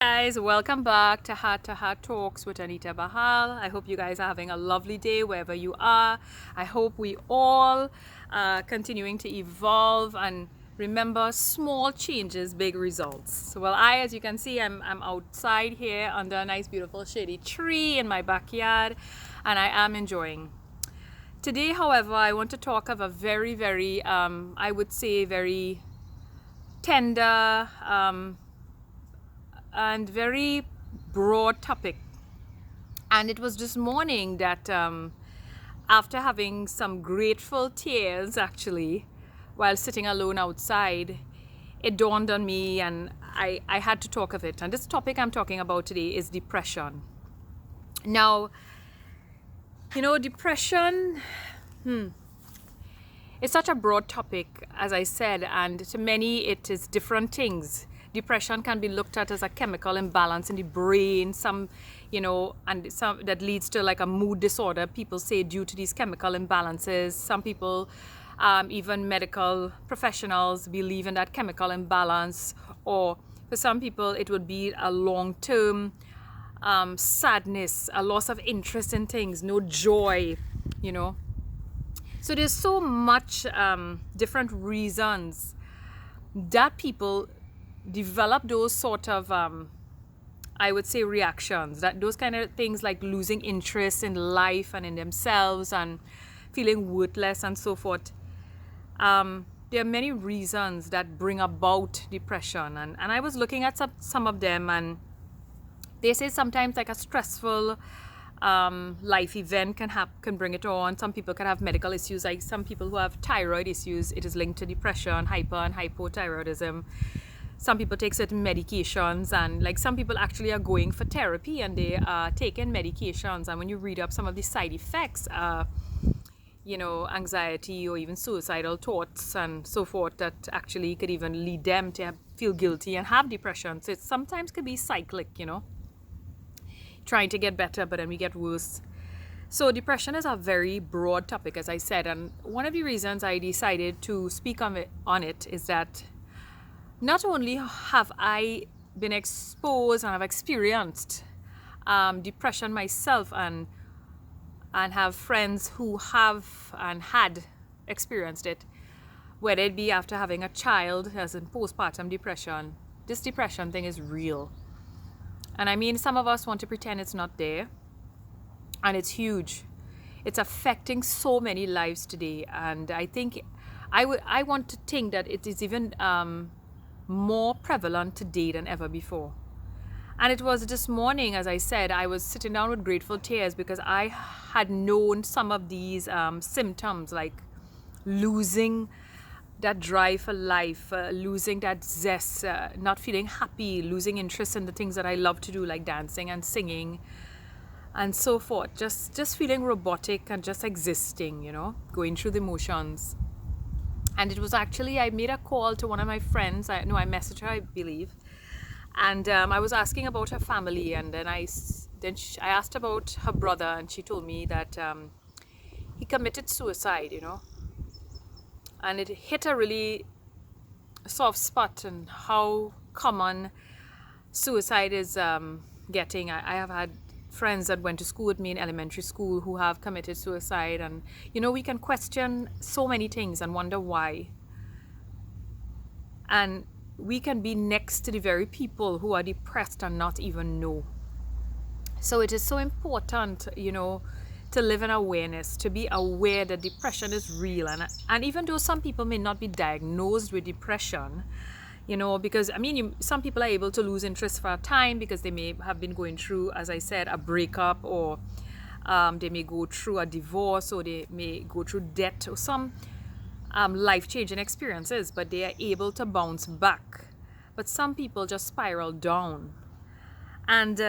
Guys, welcome back to Heart Talks with Anita Bahal. I hope you guys are having a lovely day wherever you are. I hope we all are continuing to evolve and remember small changes, big results. Well, as you can see, I'm outside here under a nice, beautiful, shady tree in my backyard, and I am enjoying. Today, however, I want to talk of a very, very, I would say, very tender, and very broad topic. And it was this morning that, after having some grateful tears actually, while sitting alone outside, it dawned on me and I had to talk of it. And this topic I'm talking about today is depression. Now, depression, it's such a broad topic, as I said, and to many it is different things. Depression can be looked at as a chemical imbalance in the brain, and some that leads to like a mood disorder. People say due to these chemical imbalances. Some people, even medical professionals, believe in that chemical imbalance. Or for some people, it would be a long-term sadness, a loss of interest in things, no joy, So there's so much different reasons that people develop those sort of, I would say, reactions. That those kind of things like losing interest in life and in themselves and feeling worthless and so forth. There are many reasons that bring about depression, and I was looking at some of them, and they say sometimes like a stressful life event can bring it on. Some people can have medical issues, like some people who have thyroid issues, it is linked to depression, hyper and hypothyroidism. Some people take certain medications, and like some people actually are going for therapy and they are taking medications, and when you read up some of the side effects, anxiety or even suicidal thoughts and so forth, that actually could even lead them to feel guilty and have depression. So it sometimes could be cyclic, trying to get better, but then we get worse. So depression is a very broad topic, as I said, and one of the reasons I decided to speak on it is that not only have I been exposed and have experienced depression myself, and have friends who have and had experienced it, whether it be after having a child, as in postpartum depression. This depression thing is real. And I mean, some of us want to pretend it's not there, and it's huge. It's affecting so many lives today, and I think I want to think that it is even more prevalent today than ever before. And it was this morning, as I said, I was sitting down with grateful tears because I had known some of these symptoms, like losing that drive for life, losing that zest, not feeling happy, losing interest in the things that I love to do, like dancing and singing and so forth. Just feeling robotic and just existing, going through the motions. And it was actually, I made a call to one of my friends. I messaged her, I believe. And I was asking about her family. And then I asked about her brother. And she told me that he committed suicide, And it hit a really soft spot in how common suicide is getting. I have had friends that went to school with me in elementary school who have committed suicide, and we can question so many things and wonder why, and we can be next to the very people who are depressed and not even know. So it is so important, to live in awareness, to be aware that depression is real, and even though some people may not be diagnosed with depression, because some people are able to lose interest for a time because they may have been going through, as I said, a breakup, or they may go through a divorce, or they may go through death, or some life-changing experiences, but they are able to bounce back. But some people just spiral down. And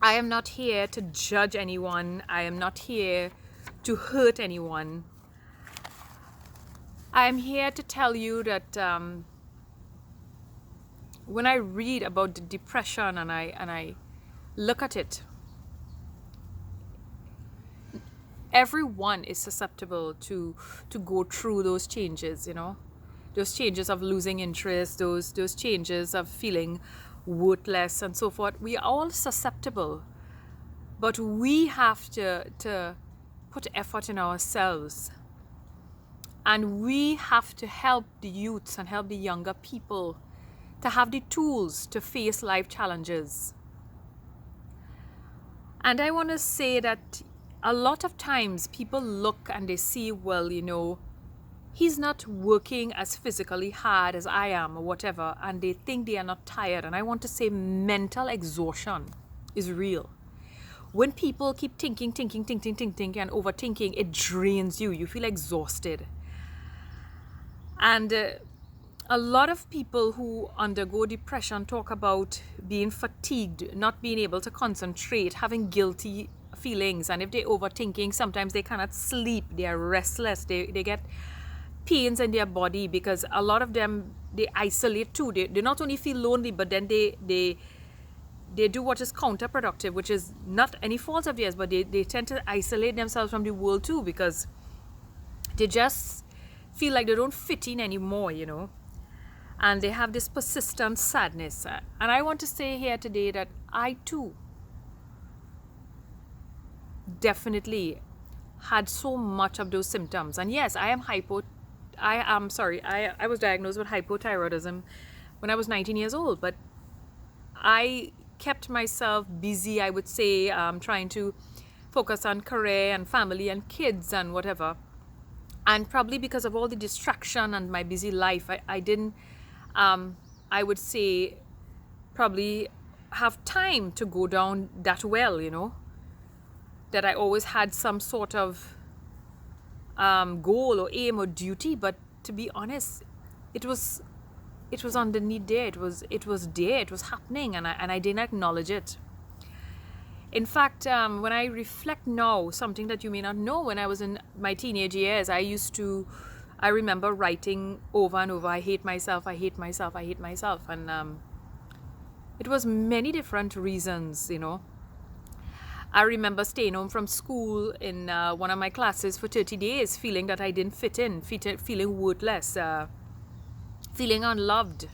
I am not here to judge anyone. I am not here to hurt anyone. I am here to tell you that when I read about the depression and I look at it, everyone is susceptible to go through those changes, those changes of losing interest, those changes of feeling worthless and so forth. We are all susceptible, but we have to put effort in ourselves, and we have to help the youths and help the younger people to have the tools to face life challenges. And I want to say that a lot of times people look and they see, well, he's not working as physically hard as I am or whatever, and they think they are not tired. And I want to say mental exhaustion is real. When people keep thinking and overthinking, it drains you. You feel exhausted. And a lot of people who undergo depression talk about being fatigued, not being able to concentrate, having guilty feelings. And if they're overthinking, sometimes they cannot sleep. They are restless. They get pains in their body, because a lot of them, they isolate too. They not only feel lonely, but then they do what is counterproductive, which is not any fault of theirs, but they tend to isolate themselves from the world too, because they just feel like they don't fit in anymore, and they have this persistent sadness. And I want to say here today that I too definitely had so much of those symptoms. And yes, I was diagnosed with hypothyroidism when I was 19 years old, but I kept myself busy, I would say, trying to focus on career and family and kids and whatever. And probably because of all the distraction and my busy life, I didn't, I would say, probably have time to go down that well, that I always had some sort of goal or aim or duty. But to be honest, it was underneath there. It was there. It was happening, and I didn't acknowledge it. In fact, when I reflect now, something that you may not know, when I was in my teenage years, I remember writing over and over, I hate myself, I hate myself, I hate myself. And it was many different reasons, I remember staying home from school in one of my classes for 30 days, feeling that I didn't fit in, feeling worthless, feeling unloved.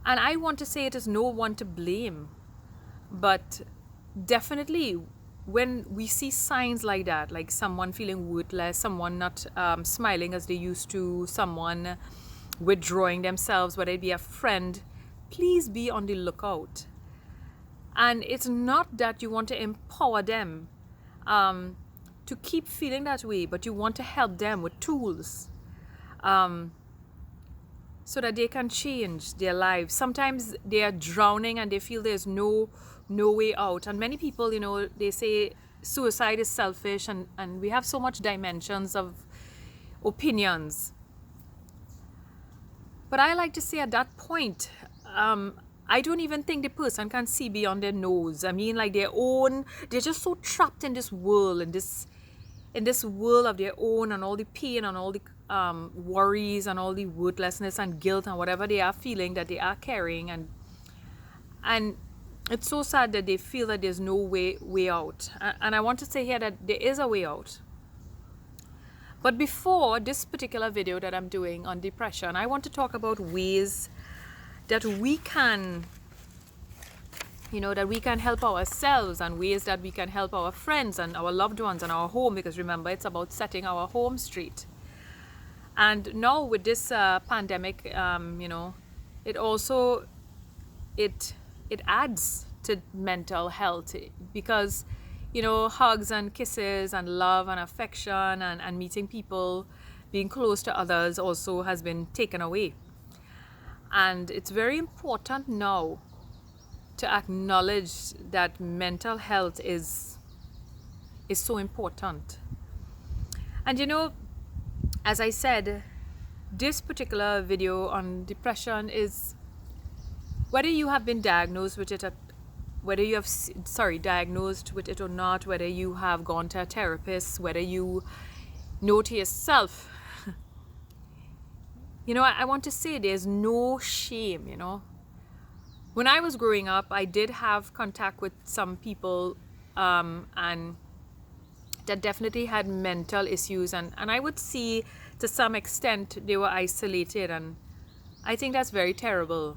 And I want to say it is no one to blame, but definitely when we see signs like that, like someone feeling worthless, someone not smiling as they used to, someone withdrawing themselves, whether it be a friend, please be on the lookout. And it's not that you want to empower them to keep feeling that way, but you want to help them with tools so that they can change their lives. Sometimes they are drowning and they feel there's no way out. And many people, they say suicide is selfish, and we have so much dimensions of opinions. But I like to say at that point, I don't even think the person can see beyond their nose. I mean, like they're just so trapped in this world, in this world of their own, and all the pain and all the worries and all the worthlessness and guilt and whatever they are feeling that they are carrying. And it's so sad that they feel that there's no way out. And I want to say here that there is a way out. But before this particular video that I'm doing on depression, I want to talk about ways that we can, that we can help ourselves, and ways that we can help our friends and our loved ones and our home, because remember, it's about setting our home straight. And now with this pandemic, it also, it adds to mental health, because hugs and kisses and love and affection and meeting people, being close to others also has been taken away. And it's very important now to acknowledge that mental health is so important. And as I said, this particular video on depression is, whether you have been diagnosed with it, diagnosed with it or not, whether you have gone to a therapist, whether you know to yourself, I want to say there's no shame, When I was growing up, I did have contact with some people and that definitely had mental issues, and I would see to some extent they were isolated, and I think that's very terrible.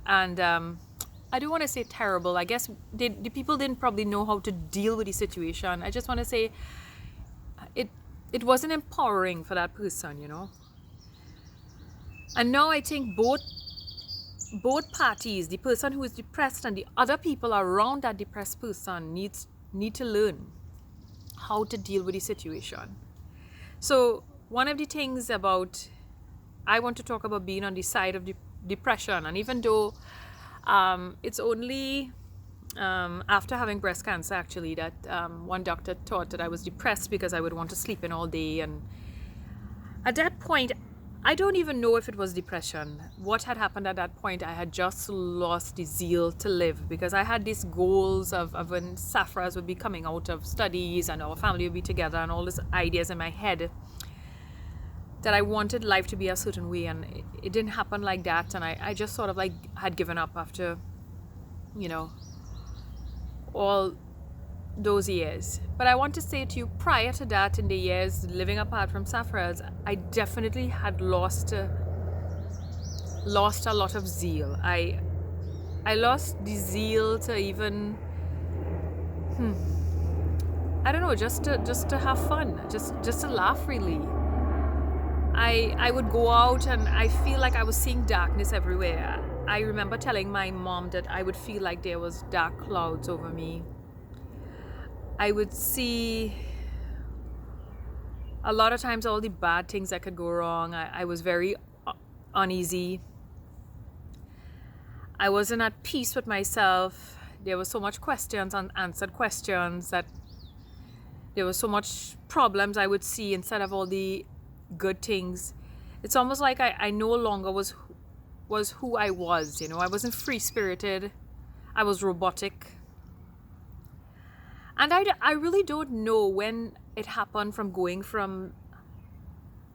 and I don't want to say terrible. I guess the people didn't probably know how to deal with the situation. I just want to say it wasn't empowering for that person, you know. And now I think both parties, the person who is depressed and the other people around that depressed person, need to learn how to deal with the situation. So one of the things about, I want to talk about being on the side of depression, and even though it's only after having breast cancer actually that one doctor thought that I was depressed because I would want to sleep in all day, and at that point I don't even know if it was depression. What had happened at that point, I had just lost the zeal to live, because I had these goals of when Safras would be coming out of studies and our family would be together, and all these ideas in my head that I wanted life to be a certain way, and it didn't happen like that. And I just sort of like had given up after, you know, all those years. But I want to say to you, prior to that, in the years living apart from Safras, I definitely had lost a lot of zeal. I lost the zeal to even I don't know, just to have fun, just to laugh really. I would go out and I feel like I was seeing darkness everywhere. I remember telling my mom that I would feel like there was dark clouds over me. I would see a lot of times all the bad things that could go wrong. I was very uneasy. I wasn't at peace with myself. There was so much questions, unanswered questions, that there was so much problems I would see instead of all the good things. It's almost like I no longer was who I was, you know. I wasn't free-spirited. I was robotic. And I really don't know when it happened, from going from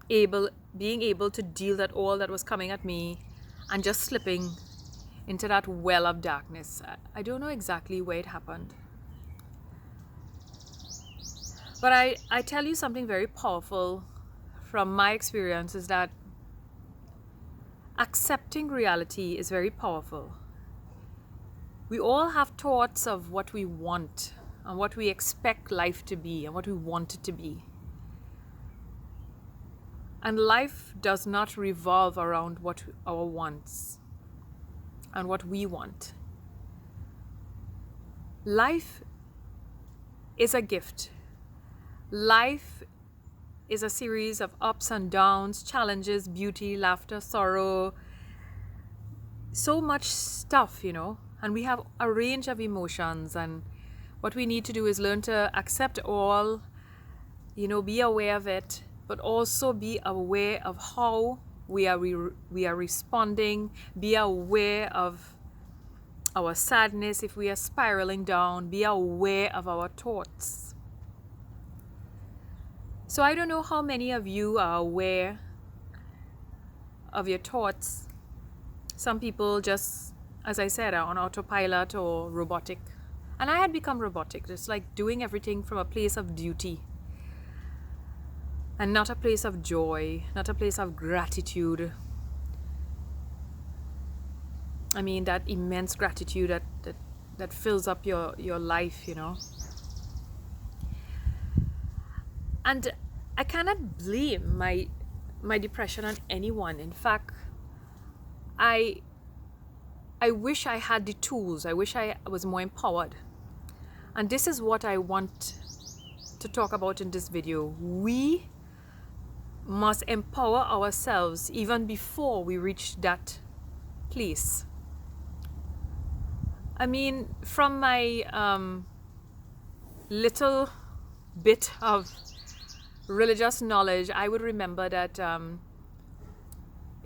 being able to deal with all that was coming at me and just slipping into that well of darkness. I don't know exactly where it happened. But I tell you something very powerful from my experience, is that accepting reality is very powerful. We all have thoughts of what we want and what we expect life to be and what we want it to be. And life does not revolve around what our wants and what we want. Life is a gift. Life is a series of ups and downs, challenges, beauty, laughter, sorrow, so much stuff, you know. And we have a range of emotions, and what we need to do is learn to accept all, you know, be aware of it, but also be aware of how we are responding, be aware of our sadness if we are spiraling down, be aware of our thoughts. So I don't know how many of you are aware of your thoughts. Some people just, as I said, are on autopilot or robotic. And I had become robotic, just like doing everything from a place of duty and not a place of joy, not a place of gratitude. I mean, that immense gratitude that fills up your life, you know. And I cannot blame my depression on anyone. In fact, I wish I had the tools. I wish I was more empowered. And this is what I want to talk about in this video. We must empower ourselves even before we reach that place. I mean, from my little bit of religious knowledge, I would remember that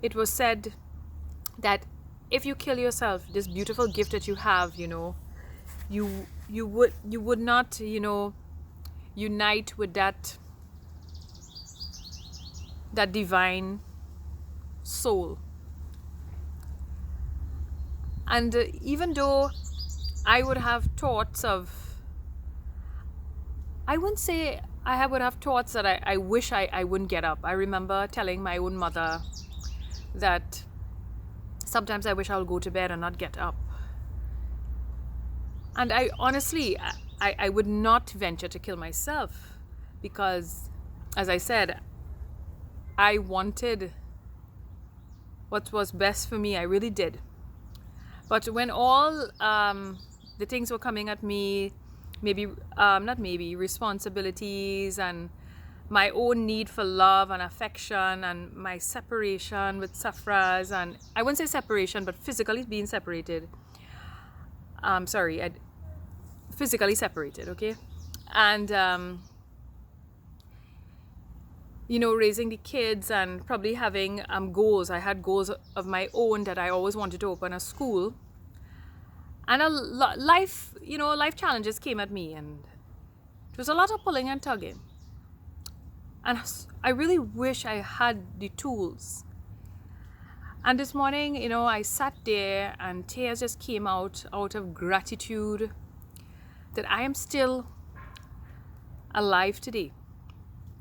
it was said that if you kill yourself, this beautiful gift that you have, you know, you would not, you know, unite with that divine soul. And even though I would have thoughts of, I wouldn't say I would have thoughts that I wish I wouldn't get up. I remember telling my own mother that Sometimes I wish I'll go to bed and not get up. And I honestly, I would not venture to kill myself because, as I said, I wanted what was best for me. I really did. But when all the things were coming at me, responsibilities and my own need for love and affection and my separation with Safras, and I wouldn't say separation, but physically being separated. Physically separated, okay? And, raising the kids and probably having goals. I had goals of my own that I always wanted to open a school. And life challenges came at me, and it was a lot of pulling and tugging. And I really wish I had the tools. And this morning, I sat there and tears just came out of gratitude that I am still alive today.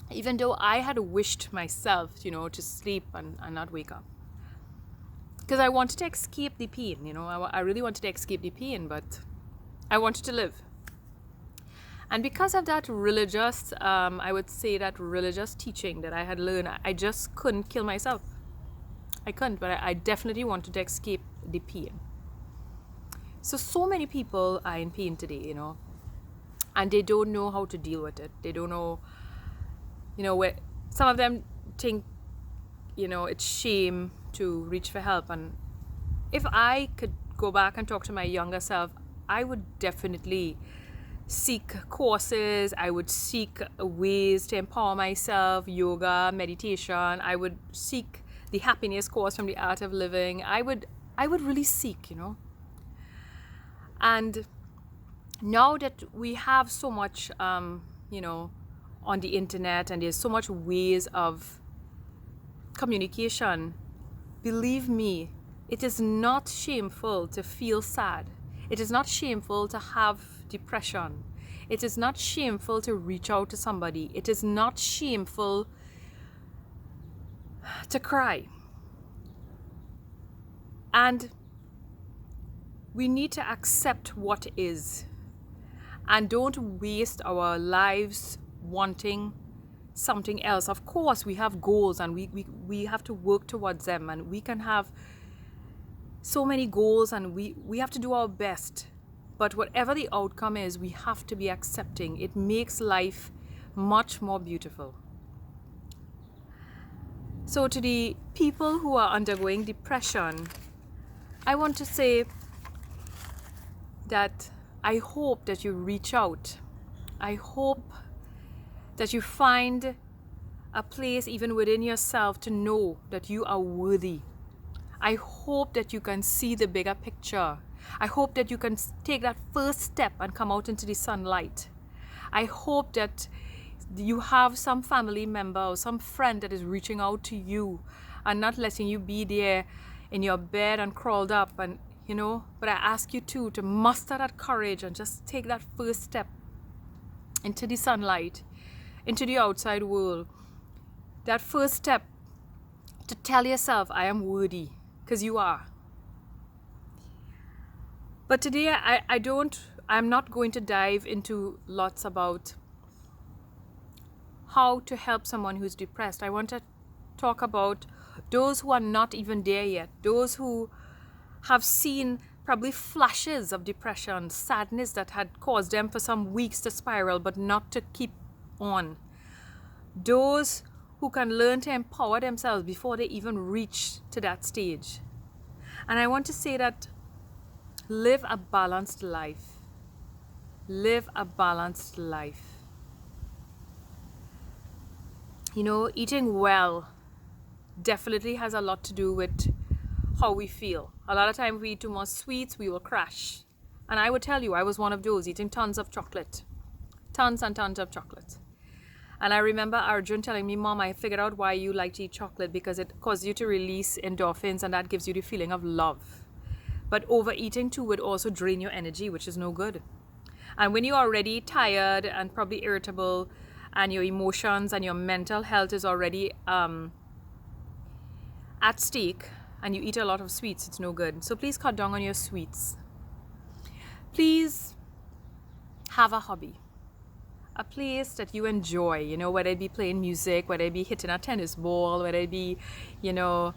Even though I had wished myself, to sleep and not wake up. Because I wanted to escape the pain, I really wanted to escape the pain, but I wanted to live. And because of that religious, I would say that religious teaching that I had learned, I just couldn't kill myself. I couldn't, but I definitely wanted to escape the pain. So many people are in pain today, and they don't know how to deal with it. They don't know, where some of them think, it's shame to reach for help. And if I could go back and talk to my younger self, I would definitely seek courses. I would seek ways to empower myself, yoga, meditation. I would seek the happiness course from the Art of Living. I would really seek, And now that we have so much, on the internet, and there's so much ways of communication, believe me, it is not shameful to feel sad. It is not shameful to have depression. It is not shameful to reach out to somebody. It is not shameful to cry. And we need to accept what is, and don't waste our lives wanting something else. Of course, we have goals, and we have to work towards them, and we can have so many goals, and we have to do our best. But whatever the outcome is, we have to be accepting. It makes life much more beautiful. So to the people who are undergoing depression, I want to say that I hope that you reach out. I hope that you find a place even within yourself to know that you are worthy. I hope that you can see the bigger picture. I hope that you can take that first step and come out into the sunlight. I hope that you have some family member or some friend that is reaching out to you and not letting you be there in your bed and crawled up, and but I ask you to muster that courage and just take that first step into the sunlight, into the outside world. That first step to tell yourself, I am worthy, because you are. But today I'm not going to dive into lots about how to help someone who's depressed. I want to talk about those who are not even there yet, those who have seen probably flashes of depression, sadness that had caused them for some weeks to spiral, but not to keep on. Those who can learn to empower themselves before they even reach to that stage. And I want to say that live a balanced life. Live a balanced life. Eating well definitely has a lot to do with how we feel. A lot of times we eat too much sweets, we will crash. And I would tell you, I was one of those, eating tons of chocolate. Tons and tons of chocolate. And I remember Arjun telling me, Mom, I figured out why you like to eat chocolate, because it causes you to release endorphins, and that gives you the feeling of love. But overeating too would also drain your energy, which is no good. And when you're already tired and probably irritable, and your emotions and your mental health is already at stake, and you eat a lot of sweets, it's no good. So please cut down on your sweets. Please have a hobby, a place that you enjoy, you know, whether it be playing music, whether it be hitting a tennis ball, whether it be, you know,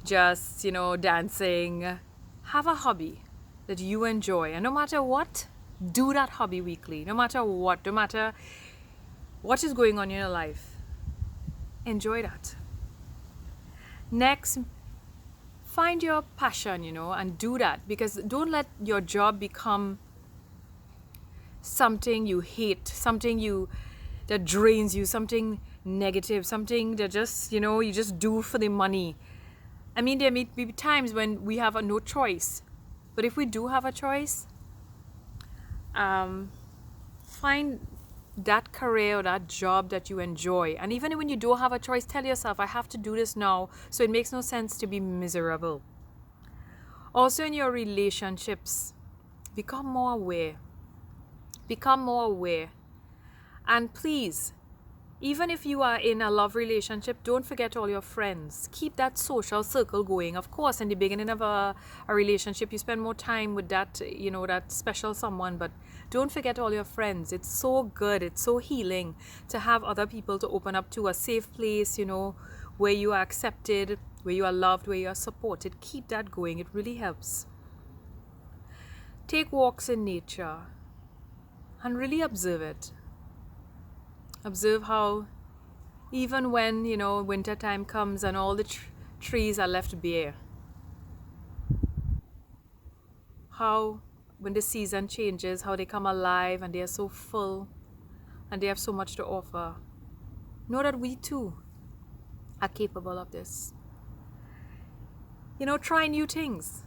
just, you know, dancing. Have a hobby that you enjoy, and no matter what, do that hobby weekly. No matter what is going on in your life, enjoy that. Next, find your passion, you know, and do that, because don't let your job become something you hate, something that drains you, something negative, something that just, you know, you just do for the money. I mean, there may be times when we have no choice, but if we do have a choice, find that career or that job that you enjoy. And even when you don't have a choice, tell yourself, I have to do this now, so it makes no sense to be miserable. Also, in your relationships, become more aware. And please, even if you are in a love relationship, don't forget all your friends. Keep that social circle going. Of course, in the beginning of a relationship, you spend more time with that, you know, that special someone, but don't forget all your friends. It's so good, it's so healing to have other people to open up to, a safe place, you know, where you are accepted, where you are loved, where you are supported. Keep that going, it really helps. Take walks in nature and really observe it. Observe how, even when, you know, winter time comes and all the trees are left bare, how when the season changes, how they come alive and they are so full and they have so much to offer. Know that we too are capable of this. You know, try new things.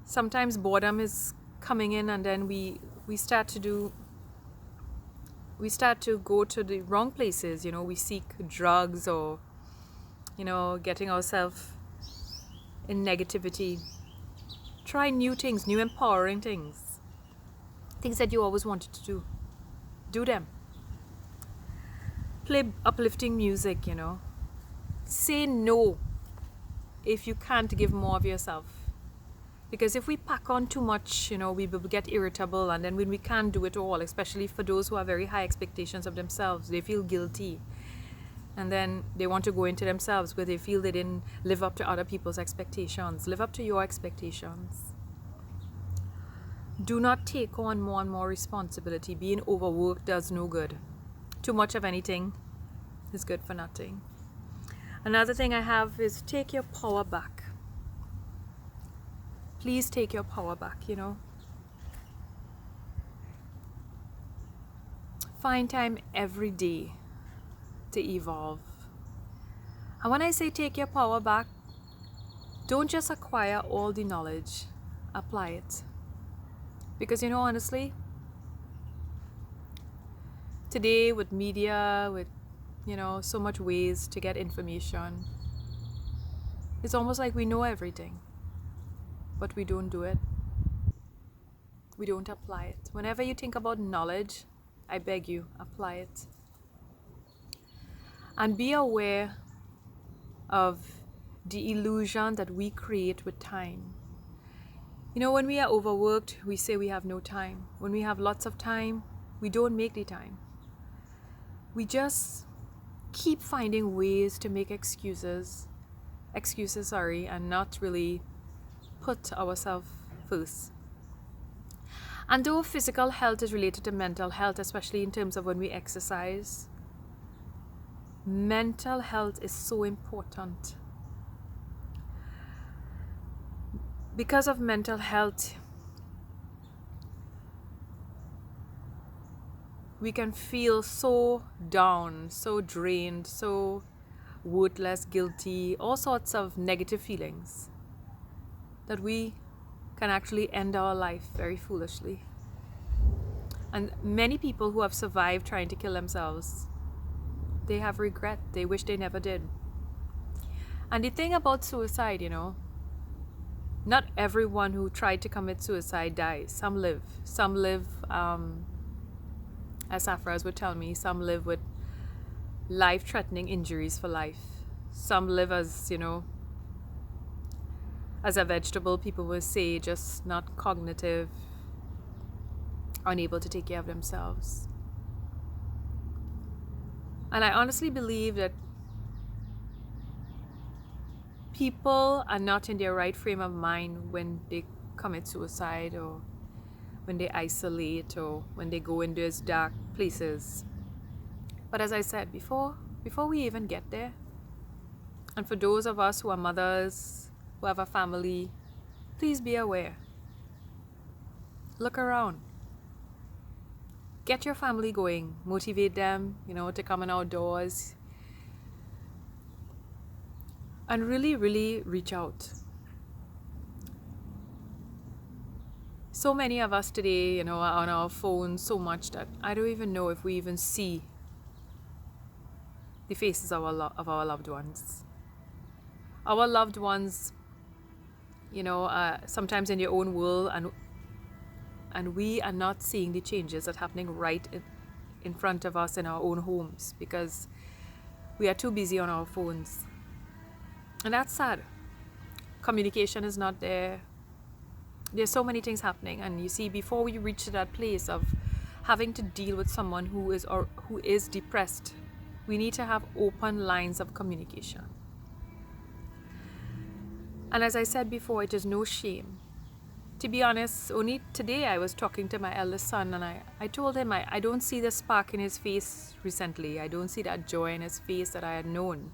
Sometimes boredom is coming in, and then we start to go to the wrong places, you know, we seek drugs or, you know, getting ourselves in negativity. Try new things, new empowering things. Things that you always wanted to do. Do them. Play uplifting music, you know. Say no if you can't give more of yourself. Because if we pack on too much, you know, we will get irritable, and then when we can't do it all, especially for those who have very high expectations of themselves, they feel guilty. And then they want to go into themselves where they feel they didn't live up to other people's expectations. Live up to your expectations. Do not take on more and more responsibility. Being overworked does no good. Too much of anything is good for nothing. Another thing I have is take your power back. Please take your power back, you know. Find time every day to evolve. And when I say take your power back, don't just acquire all the knowledge, apply it. Because, you know, honestly, today with media, with, you know, so much ways to get information, it's almost like we know everything. But we don't do it. We don't apply it. Whenever you think about knowledge, I beg you, apply it. And be aware of the illusion that we create with time. You know, when we are overworked, we say we have no time. When we have lots of time, we don't make the time. We just keep finding ways to make excuses, and not really put ourselves first. And though physical health is related to mental health, especially in terms of when we exercise, mental health is so important. Because of mental health, we can feel so down, so drained, so worthless, guilty, all sorts of negative feelings, that we can actually end our life very foolishly. And many people who have survived trying to kill themselves, they have regret. They wish they never did. And the thing about suicide, you know, not everyone who tried to commit suicide dies. Some live. Some live, as Safras would tell me, some live with life-threatening injuries for life. Some live as, you know, as a vegetable, people will say, just not cognitive, unable to take care of themselves. And I honestly believe that people are not in their right frame of mind when they commit suicide, or when they isolate, or when they go into those dark places. But as I said before we even get there, and for those of us who are mothers, who have a family, please be aware. Look around. Get your family going. Motivate them, to come in outdoors. And really, really reach out. So many of us today, are on our phones so much that I don't even know if we even see the faces of our loved ones. Our loved ones, sometimes in their own world, and we are not seeing the changes that are happening right in front of us in our own homes, because we are too busy on our phones. And that's sad. Communication is not there. There's so many things happening, and you see, before we reach to that place of having to deal with someone who is depressed, we need to have open lines of communication. And as I said before, it is no shame. To be honest, only today I was talking to my eldest son, and I told him I don't see the spark in his face recently. I don't see that joy in his face that I had known.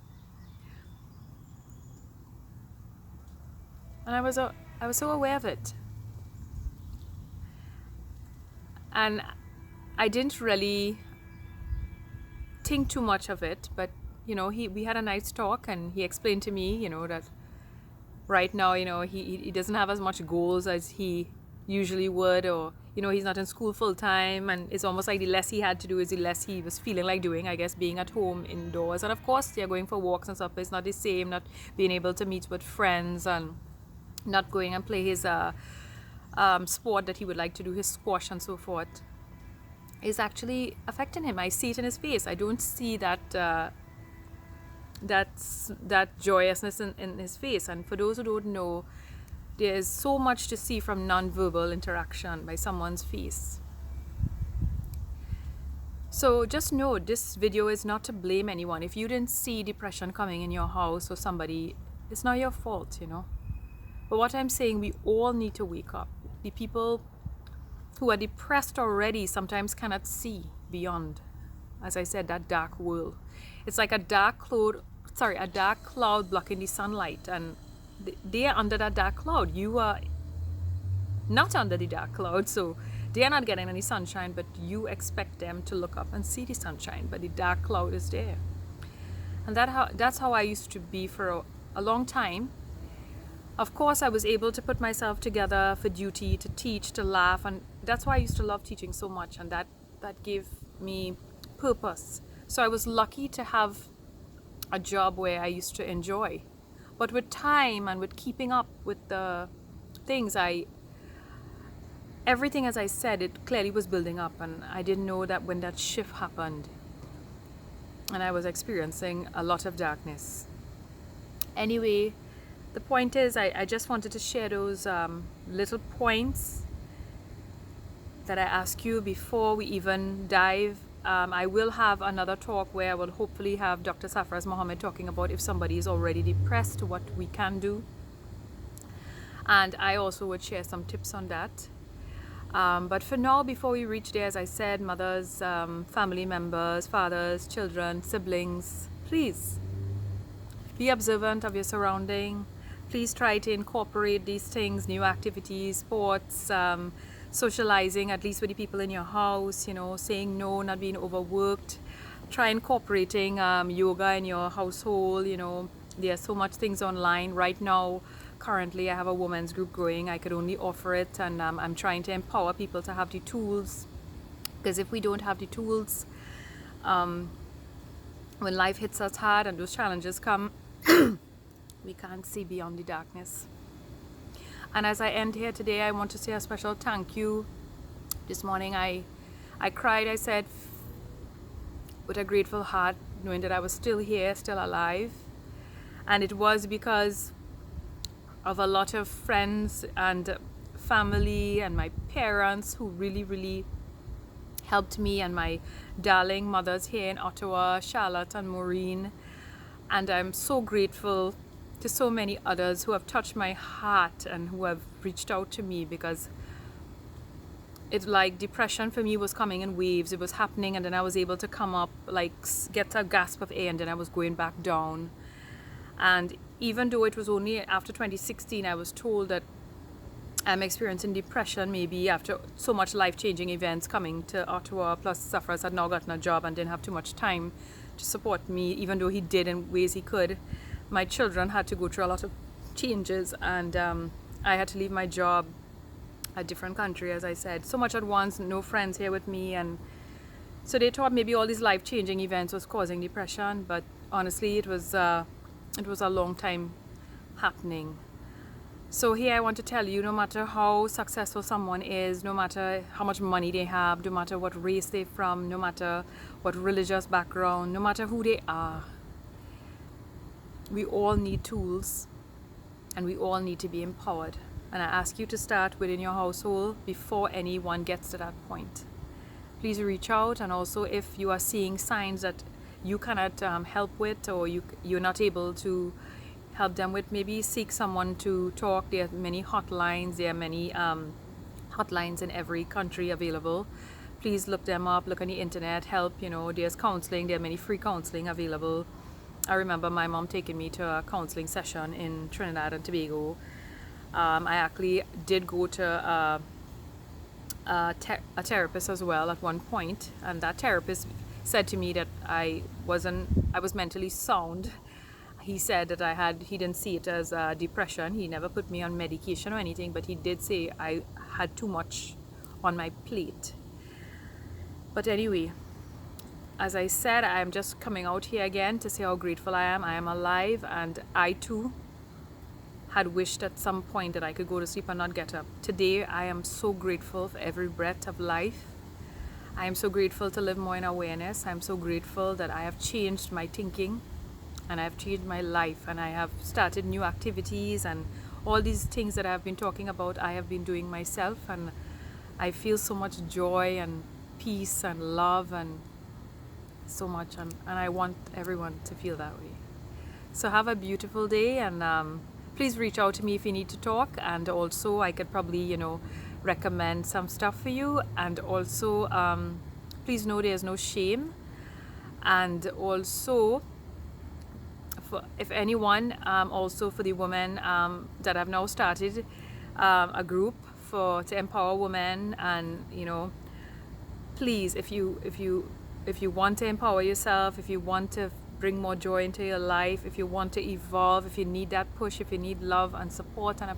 And I was so aware of it. And I didn't really think too much of it, but we had a nice talk, and he explained to me, that right now, he doesn't have as much goals as he usually would, or he's not in school full time, and it's almost like the less he had to do is the less he was feeling like doing, I guess, being at home indoors. And of course, they're going for walks and stuff, but it's not the same, not being able to meet with friends, and not going and play his sport that he would like to do, his squash and so forth, is actually affecting him. I see it in his face. I don't see that joyousness in his face. And for those who don't know, there's so much to see from non-verbal interaction by someone's face. So just know, this video is not to blame anyone. If you didn't see depression coming in your house or somebody, it's not your fault, But what I'm saying, we all need to wake up. The people who are depressed already sometimes cannot see beyond, as I said, that dark world. It's like a dark cloud blocking the sunlight, and they are under that dark cloud. You are not under the dark cloud, so they are not getting any sunshine, but you expect them to look up and see the sunshine, but the dark cloud is there. And that's how I used to be for a long time. Of course, I was able to put myself together for duty, to teach, to laugh, and that's why I used to love teaching so much, and that gave me purpose. So I was lucky to have a job where I used to enjoy. But with time and with keeping up with the things, everything, as I said, it clearly was building up, and I didn't know that when that shift happened, and I was experiencing a lot of darkness. Anyway, the point is, I just wanted to share those little points that I ask you before we even dive. I will have another talk where I will hopefully have Dr. Safraz Mohammed talking about if somebody is already depressed, what we can do. And I also would share some tips on that. But for now, before we reach there, as I said, mothers, family members, fathers, children, siblings, please be observant of your surrounding. Please try to incorporate these things, new activities, sports, socializing, at least with the people in your house, saying no, not being overworked. Try incorporating yoga in your household. There are so much things online right now. Currently, I have a women's group growing. I could only offer it, and I'm trying to empower people to have the tools, because if we don't have the tools, when life hits us hard and those challenges come, we can't see beyond the darkness. And as I end here today, I want to say a special thank you. This morning I cried, I said, with a grateful heart, knowing that I was still here, still alive. And it was because of a lot of friends and family and my parents who really, really helped me, and my darling mothers here in Ottawa, Charlotte and Maureen. And I'm so grateful to so many others who have touched my heart and who have reached out to me, because it's like depression for me was coming in waves. It was happening, and then I was able to come up, like get a gasp of air, and then I was going back down. And even though it was only after 2016 I was told that I'm experiencing depression, maybe after so much life-changing events coming to Ottawa, plus Safras had now gotten a job and didn't have too much time to support me, even though he did in ways he could. My children had to go through a lot of changes, and I had to leave my job, a different country, as I said, so much at once, no friends here with me. And so they thought maybe all these life-changing events was causing depression, but honestly it was a long time happening. So here I want to tell you, no matter how successful someone is, no matter how much money they have, no matter what race they're from, no matter what religious background, no matter who they are, we all need tools, and we all need to be empowered. And I ask you to start within your household before anyone gets to that point. Please reach out, and also if you are seeing signs that you cannot help with, or you're not able to help them with, maybe seek someone to talk. There are many hotlines. There are many hotlines in every country available. Please look them up, look on the internet, help, there's counseling. There are many free counseling available. I remember my mom taking me to a counseling session in Trinidad and Tobago. I actually did go to a therapist as well at one point, and that therapist said to me that I was mentally sound. He said that he didn't see it as depression. He never put me on medication or anything, but he did say I had too much on my plate. But anyway, as I said, I am just coming out here again to say how grateful I am. I am alive, and I too had wished at some point that I could go to sleep and not get up. Today, I am so grateful for every breath of life. I am so grateful to live more in awareness. I'm so grateful that I have changed my thinking, and I have changed my life, and I have started new activities, and all these things that I've been talking about, I have been doing myself, and I feel so much joy and peace and love and so much, and I want everyone to feel that way. So have a beautiful day, and please reach out to me if you need to talk, and also I could probably recommend some stuff for you. And also please know there's no shame. And also if anyone, also for the women that have now started a group to empower women, and please, if you want to empower yourself, if you want to bring more joy into your life, if you want to evolve, if you need that push, if you need love and support and